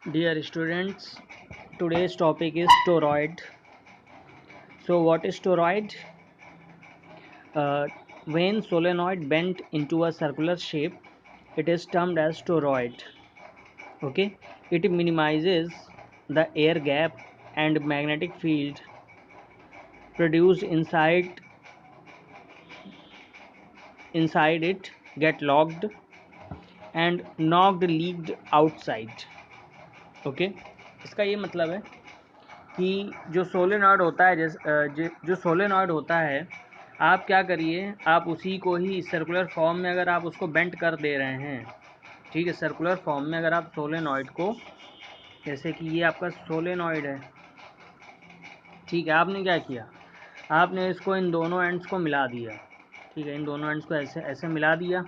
Dear students, today's topic is toroid. So what is toroid? Uh, when solenoid bent into a circular shape, it is termed as toroid. Okay, it minimizes the air gap and magnetic field produced inside it get locked and knocked leaked outside. Okay, इसका ये मतलब है कि जो solenoid होता है जो solenoid होता है, आप क्या करिए, आप उसी को ही सर्कुलर फॉर्म में अगर आप उसको बेंट कर दे रहे हैं, ठीक है, सर्कुलर फॉर्म में अगर आप सोलेनॉइड को, जैसे कि ये आपका सोलेनॉइड है, ठीक है, आपने क्या किया, आपने इसको इन दोनों एंड्स को मिला दिया, ठीक है, इन दोनों एंड्स को ऐसे ऐसे मिला दिया,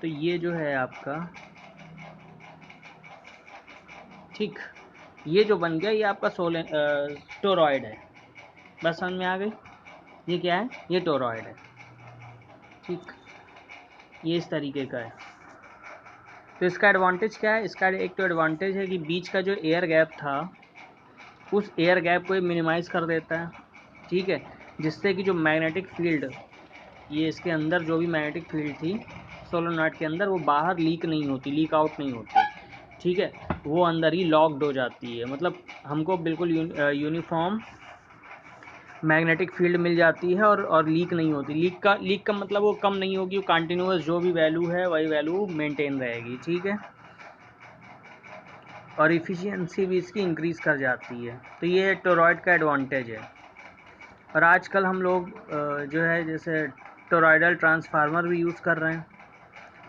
तो ये जो है आपका, ठीक, ये जो बन गया ये आपका टोरॉइड है। बस समझ में आ गई, ये क्या है, ये टोरॉइड है। ठीक, ये इस तरीके का है। तो इसका एडवांटेज क्या है, इसका एक तो एडवांटेज है कि बीच का जो एयर गैप था उस एयर गैप को मिनिमाइज़ कर देता है, ठीक है, जिससे कि जो मैग्नेटिक फील्ड, ये इसके अंदर जो भी मैग्नेटिक फील्ड थी सोलेनॉइड के अंदर, वो बाहर लीक नहीं होती, लीक आउट नहीं होती, ठीक है, वो अंदर ही लॉक्ड हो जाती है। मतलब हमको बिल्कुल यूनिफॉर्म मैग्नेटिक फील्ड मिल जाती है और लीक नहीं होती। लीक का मतलब वो कम नहीं होगी, वो कंटिन्यूस जो भी वैल्यू है वही वैल्यू मेंटेन रहेगी, ठीक है, और इफ़िशियंसी भी इसकी इंक्रीज़ कर जाती है। तो ये टोरॉइड का एडवांटेज है। और आजकल हम लोग जो है जैसे टोरॉइडल ट्रांसफार्मर भी यूज़ कर रहे हैं।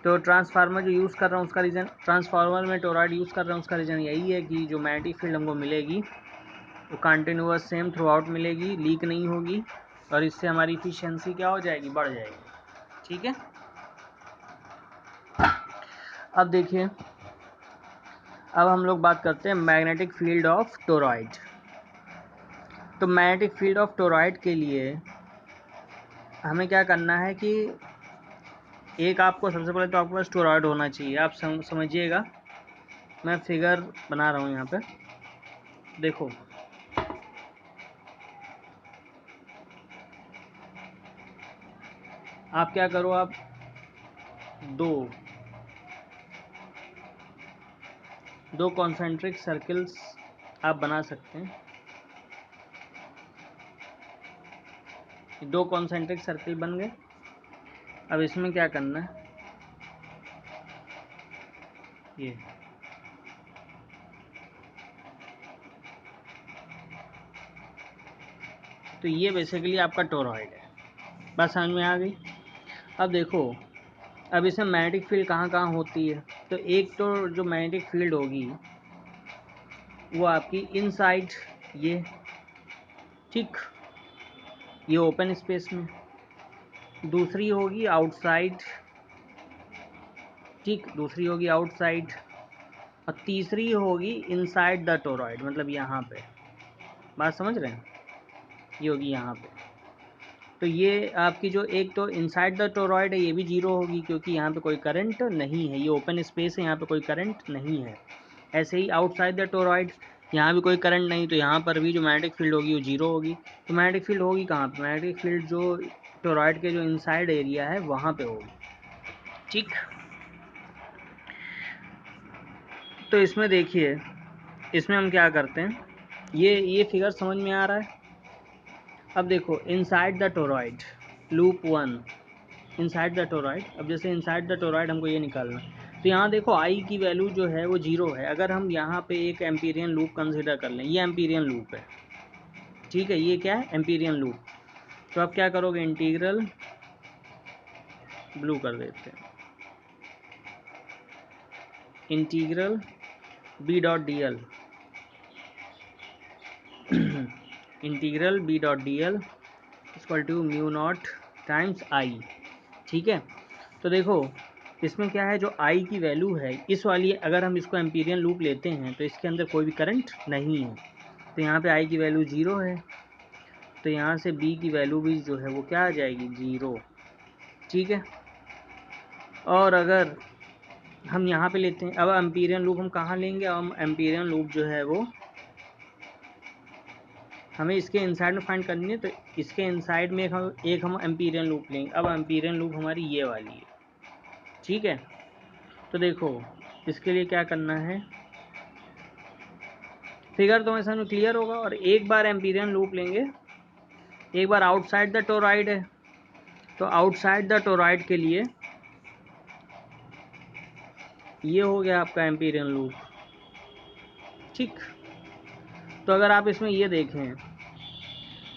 तो ट्रांसफार्मर जो यूज़ कर रहा हूँ उसका रीज़न, ट्रांसफार्मर में टोरॉइड यूज़ कर रहा हूँ उसका रीज़न यही है कि जो मैग्नेटिक फील्ड हमको मिलेगी वो कंटिन्यूस सेम थ्रू आउट मिलेगी, लीक नहीं होगी, और इससे हमारी इफ़िशियंसी क्या हो जाएगी, बढ़ जाएगी, ठीक है। अब देखिए, अब हम लोग बात करते हैं मैग्नेटिक फील्ड ऑफ टोरॉइड। तो मैग्नेटिक फील्ड ऑफ टोरॉइड के लिए हमें क्या करना है कि एक आपको सबसे पहले तो आपके पास टोरॉइड होना चाहिए। आप समझिएगा, मैं फिगर बना रहा हूँ यहाँ पे, देखो, आप क्या करो, आप दो कॉन्सेंट्रिक सर्कल्स आप बना सकते हैं। दो कॉन्सेंट्रिक सर्कल बन गए। अब इसमें क्या करना है, ये तो ये बेसिकली आपका टोरॉइड है। बात समझ में आ गई। अब देखो, अब इसमें मैग्नेटिक फील्ड कहाँ कहाँ होती है। तो एक तो जो मैग्नेटिक फील्ड होगी वो आपकी इनसाइड, ये, ठीक, ये ओपन स्पेस में। दूसरी होगी आउटसाइड, ठीक, दूसरी होगी आउटसाइड। और तीसरी होगी इनसाइड द टोरॉइड, मतलब यहाँ पे। बात समझ रहे हैं, ये होगी यहाँ पे। तो ये आपकी जो एक तो इनसाइड द टोरॉइड है ये भी जीरो होगी, क्योंकि यहाँ पे कोई करंट नहीं है, ये ओपन स्पेस है, यहाँ पे कोई करंट नहीं है। ऐसे ही आउटसाइड द टोरॉइड, यहाँ भी कोई करंट नहीं, तो यहाँ पर भी जो मैग्नेटिक फील्ड होगी वो जीरो होगी। तो मैग्नेटिक फील्ड होगी कहाँ पे, मैग्नेटिक फील्ड जो टोरॉइड के जो इनसाइड एरिया है वहाँ पे होगी, ठीक। तो इसमें देखिए, इसमें हम क्या करते हैं, ये फिगर समझ में आ रहा है। अब देखो, inside the toroid, loop 1, inside the toroid. अब जैसे इनसाइड द टोरॉइड हमको ये निकालना, तो यहाँ देखो आई की वैल्यू जो है वो जीरो है। अगर हम यहाँ पे एक एम्पीरियन लूप कंसिडर कर लें, ये एम्पीरियन लूप है, ठीक है, ये क्या है, एम्पीरियन लूप। तो आप क्या करोगे, इंटीग्रल, ब्लू कर देते हैं, integral B dot D l, integral B dot D L equal to mu naught times I, ठीक है। तो देखो, इसमें क्या है, जो आई की वैल्यू है इस वाली, अगर हम इसको एम्पीरियन लूप लेते हैं तो इसके अंदर कोई भी करंट नहीं है, तो यहाँ पे आई की वैल्यू ज़ीरो है, तो यहाँ से बी की वैल्यू भी जो है वो क्या आ जाएगी, ज़ीरो, ठीक है। और अगर हम यहाँ पे लेते हैं। अब एम्पीरियन लूप हम कहाँ लेंगे? अब एम्पीरियन लूप जो है वो हमें इसके इनसाइड में फाइंड करनी है, तो इसके इनसाइड में एक हम एम्पीरियन लूप लेंगे। अब एम्पीरियन लूप हमारी ये वाली है, ठीक है। तो देखो इसके लिए क्या करना है, फिगर तो समझ में क्लियर होगा। और एक बार एम्पीरियन लूप लेंगे, एक बार आउटसाइड द टोरॉइड है, तो आउटसाइड द टोरॉइड के लिए ये हो गया आपका एम्पीरियन लूप, ठीक। तो अगर आप इसमें ये देखें,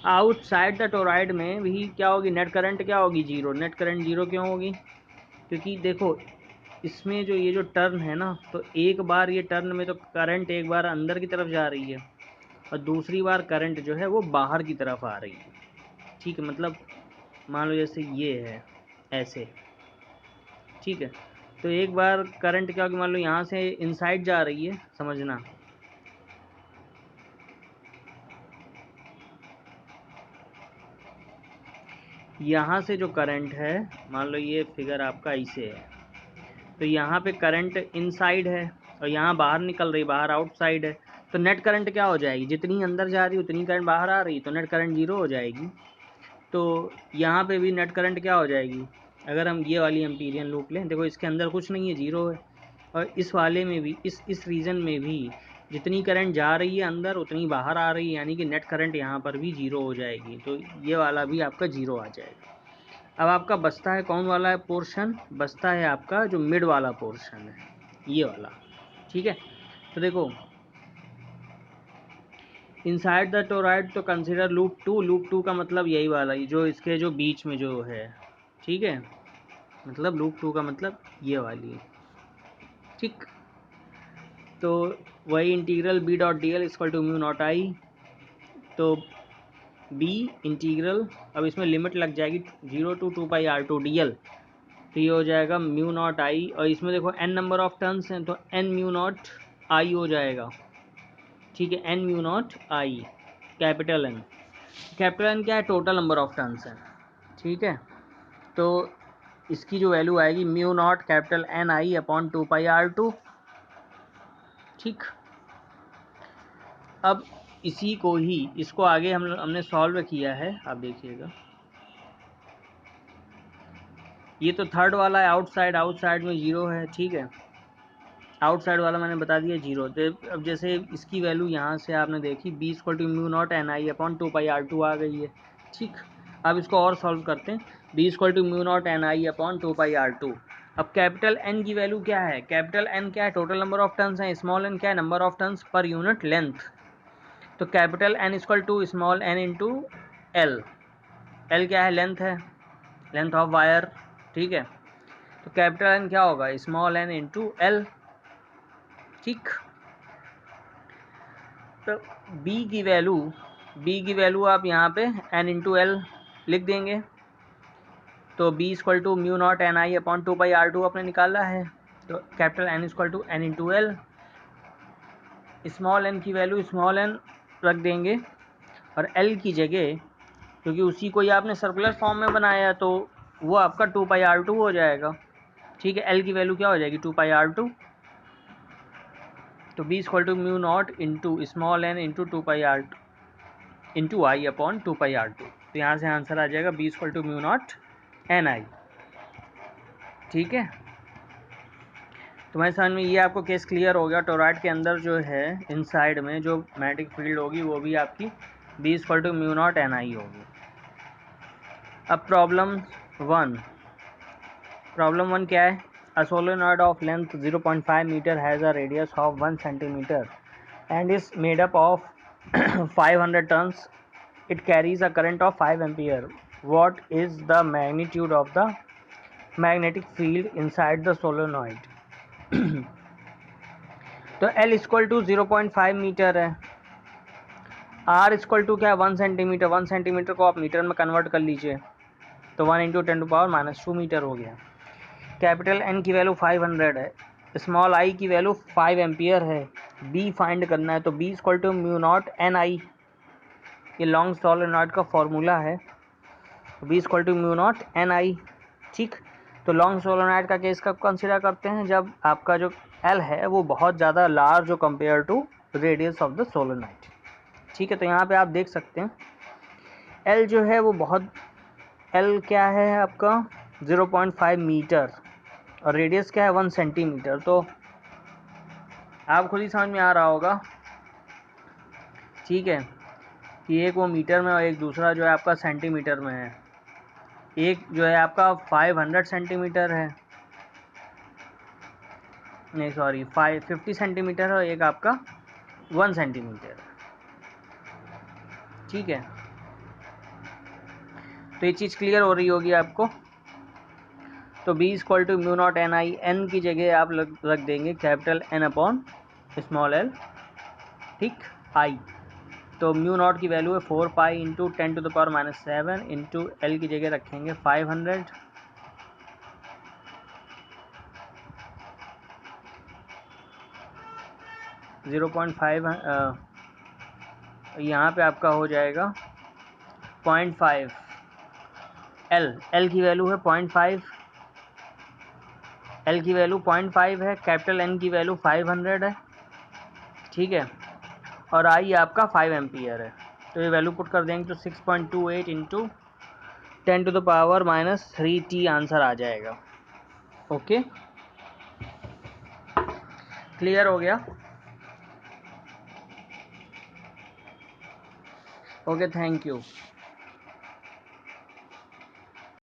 आउटसाइड द टोरॉइड में भी क्या होगी, नेट करंट क्या होगी, जीरो। नेट करंट जीरो क्यों होगी? क्योंकि देखो इसमें जो ये जो टर्न है ना, तो एक बार ये टर्न में तो करंट एक बार अंदर की तरफ जा रही है और दूसरी बार करंट जो है वो बाहर की तरफ आ रही है, ठीक है। मतलब मान लो जैसे ये है ऐसे, ठीक है। तो एक बार करंट क्या होगी, मान लो यहाँ से इनसाइड जा रही है, समझना। यहाँ से जो करंट है, मान लो ये फिगर आपका ऐसे है, तो यहाँ पे करंट इनसाइड है और यहाँ बाहर निकल रही, बाहर आउटसाइड है। तो नेट करंट क्या हो जाएगी, जितनी अंदर जा रही उतनी करंट बाहर आ रही, तो नेट करंट जीरो हो जाएगी। तो यहाँ पे भी नेट करंट क्या हो जाएगी, अगर हम ये वाली एम्पीरियन लूप लें, देखो इसके अंदर कुछ नहीं है, जीरो है। और इस वाले में भी, इस रीजन में भी जितनी करंट जा रही है अंदर उतनी बाहर आ रही है, यानी कि नेट करंट यहाँ पर भी जीरो हो जाएगी। तो ये वाला भी आपका जीरो आ जाएगा। अब आपका बचता है कौन वाला पोर्शन, बचता है आपका जो मिड वाला पोर्शन है, ये वाला, ठीक है। तो देखो इनसाइड द टोरॉइड तो consider loop two. Loop two का मतलब यही वाला, जो इसके जो बीच में जो है, ठीक है। मतलब लूप टू का मतलब ये वाली, ठीक। तो वही integral B dot D L equal to mu nought I. तो बी इंटीग्रल, अब इसमें लिमिट लग जाएगी 0 to 2 pi are two d l, तो ये हो जाएगा म्यू नॉट आई। और इसमें देखो n नंबर ऑफ टर्न्स हैं, तो n म्यू नॉट आई हो जाएगा, ठीक है। n म्यू नॉट आई, कैपिटल N। कैपिटल N क्या है, टोटल नंबर ऑफ टर्न्स हैं, ठीक है। तो इसकी जो वैल्यू आएगी mu naught capital N I upon 2 pi are two, ठीक। अब इसी को ही, इसको आगे हमने सॉल्व किया है, आप देखिएगा। ये तो थर्ड वाला है, आउटसाइड, आउटसाइड में जीरो है, ठीक है। आउटसाइड वाला मैंने बता दिया जीरो। तो अब जैसे इसकी वैल्यू यहाँ से आपने देखी, B equal to mu not an I upon 2 pi are two आ गई है, ठीक। अब इसको और सॉल्व करते हैं, B equal to mu not an I upon 2 pi are two. अब कैपिटल एन की वैल्यू क्या है, कैपिटल एन क्या है, टोटल नंबर ऑफ टर्न्स हैं, स्मॉल एन क्या है, number of turns per unit length. तो capital N equal to small N into l. L क्या है, लेंथ है, लेंथ ऑफ वायर, ठीक है। तो कैपिटल एन क्या होगा, स्मॉल एन इंटू एल, ठीक। तो बी की वैल्यू आप यहाँ पे एन इंटू एल लिख देंगे। तो B equal to mu not an I upon 2 pi are two आपने निकाला है। तो capital N equal to n into l, small n की वैल्यू स्मॉल एन रख देंगे और एल की जगह, क्योंकि उसी को ही आपने सर्कुलर फॉर्म में बनाया, तो वो आपका 2 पाई आर टू हो जाएगा, ठीक है। एल की वैल्यू क्या हो जाएगी, 2 पाई आर टू। तो B equal to mu nought into small N into 2 pi are two into I upon 2 pi are two. तो यहाँ से आंसर आ जाएगा B equal to mu not an I, ठीक है। तुम्हारे समझ में ये आपको केस क्लियर हो गया। टोरॉइड के अंदर जो है इनसाइड में जो मैग्नेटिक फील्ड होगी वो भी आपकी B equal to mu not an I होगी। अब प्रॉब्लम वन क्या है, a solenoid of length 0.5 metre has a radius of 1 centimetre and is made up of 500 turns. It carries a current of 5 ampere. What is the magnitude of the magnetic field inside the solenoid? तो L equal to 0.5 metre है, R equal to क्या है 1 centimetre. 1 centimetre को आप metre में convert कर लीजिए, तो 1 इंटू 10⁻⁻² मीटर हो गया। कैपिटल N की वैल्यू 500 है, स्मॉल I की वैल्यू 5 एम्पियर है। B फाइंड करना है, तो B equal to mu not an I, ये लॉन्ग सोलेनॉइड का फॉर्मूला है, B equal to mu not an I, ठीक। तो लॉन्ग सोलोनाइड का केस कब कंसिडर करते हैं, जब आपका जो एल है वो बहुत ज़्यादा लार्ज हो compare to radius of the solenoid. ठीक है, तो यहाँ पे आप देख सकते हैं एल जो है वो बहुत, एल क्या है आपका 0.5 मीटर और रेडियस क्या है 1 सेंटीमीटर। तो आप खुद ही समझ में आ रहा होगा, ठीक है, कि एक वो मीटर में और एक दूसरा जो है आपका सेंटीमीटर में है। एक जो है आपका 500 सेंटीमीटर है, नहीं सॉरी 50 सेंटीमीटर है और एक आपका 1 सेंटीमीटर। ठीक है, तो ये चीज़ क्लियर हो रही होगी आपको। तो B equal to mu not an I, n की जगह आप रख देंगे capital N upon small l, ठीक, आई। तो म्यू नॉट की वैल्यू है 4 पाई इंटू 10⁻⁻7 इंटू एल की जगह रखेंगे 500, ज़ीरो पॉइंट फाइव, यहाँ पे आपका हो जाएगा 0.5। एल की वैल्यू है 0.5, एल की वैल्यू 0.5 है, कैपिटल एन की वैल्यू 500 है, ठीक है, और आई आपका 5 एम्पियर है। तो ये वैल्यू पुट कर देंगे तो 6.28 इंटू 10⁻³ आंसर आ जाएगा। ओके, क्लियर हो गया? Okay, thank you.